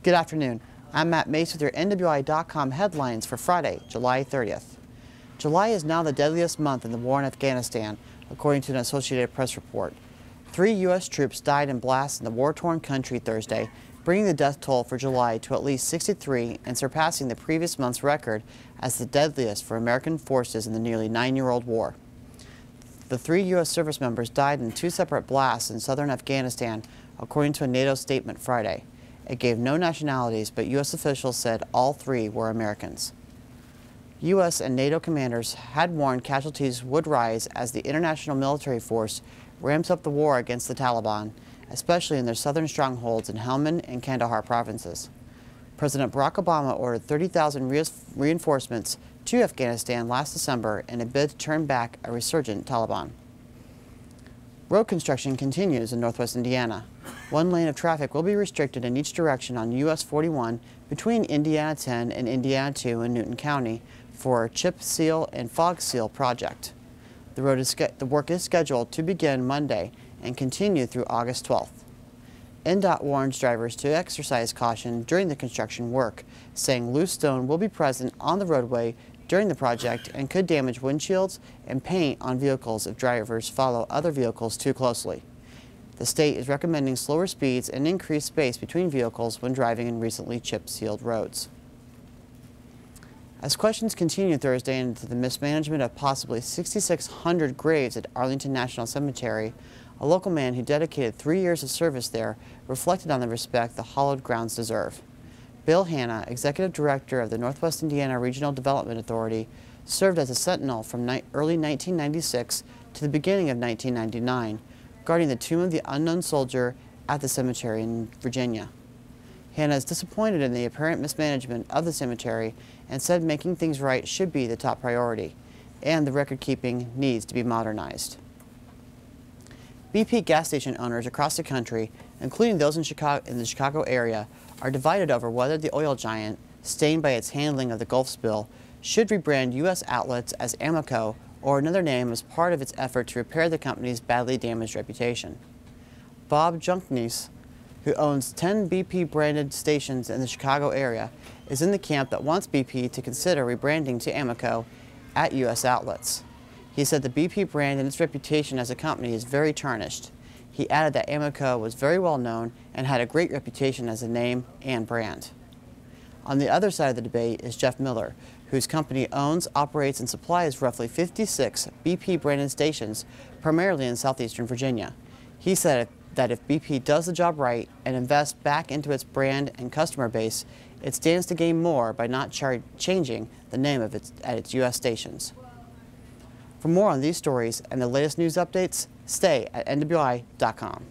Good afternoon. I'm Matt Mace with your NWI.com headlines for Friday, July 30th. July is now the deadliest month in the war in Afghanistan, according to an Associated Press report. 3 U.S. troops died in blasts in the war-torn country Thursday, bringing the death toll for July to at least 63 and surpassing the previous month's record as the deadliest for American forces in the nearly 9-year-old war. The 3 U.S. service members died in 2 separate blasts in southern Afghanistan, according to a NATO statement Friday. It gave no nationalities, but U.S. officials said all 3 were Americans. U.S. and NATO commanders had warned casualties would rise as the international military force ramps up the war against the Taliban, especially in their southern strongholds in Helmand and Kandahar provinces. President Barack Obama ordered 30,000 reinforcements to Afghanistan last December in a bid to turn back a resurgent Taliban. Road construction continues in northwest Indiana. 1 lane of traffic will be restricted in each direction on US 41 between Indiana 10 and Indiana 2 in Newton County for a chip seal and fog seal project. The work is scheduled to begin Monday and continue through August 12th. NDOT warns drivers to exercise caution during the construction work, saying loose stone will be present on the roadway during the project and could damage windshields and paint on vehicles if drivers follow other vehicles too closely. The state is recommending slower speeds and increased space between vehicles when driving in recently chip-sealed roads. As questions continue Thursday into the mismanagement of possibly 6,600 graves at Arlington National Cemetery, a local man who dedicated 3 years of service there reflected on the respect the hallowed grounds deserve. Bill Hanna, Executive Director of the Northwest Indiana Regional Development Authority, served as a sentinel from early 1996 to the beginning of 1999, guarding the tomb of the unknown soldier at the cemetery in Virginia. Hanna is disappointed in the apparent mismanagement of the cemetery and said making things right should be the top priority, and the record-keeping needs to be modernized. BP gas station owners across the country, including those in the Chicago area, are divided over whether the oil giant, stained by its handling of the Gulf spill, should rebrand U.S. outlets as Amoco or another name as part of its effort to repair the company's badly damaged reputation. Bob Junknies, who owns 10 BP-branded stations in the Chicago area, is in the camp that wants BP to consider rebranding to Amoco at U.S. outlets. He said the BP brand and its reputation as a company is very tarnished. He added that Amoco was very well known and had a great reputation as a name and brand. On the other side of the debate is Jeff Miller, whose company owns, operates, and supplies roughly 56 BP-branded stations, primarily in southeastern Virginia. He said that if BP does the job right and invests back into its brand and customer base, it stands to gain more by not changing the name of its U.S. stations. For more on these stories and the latest news updates, stay at NWI.com.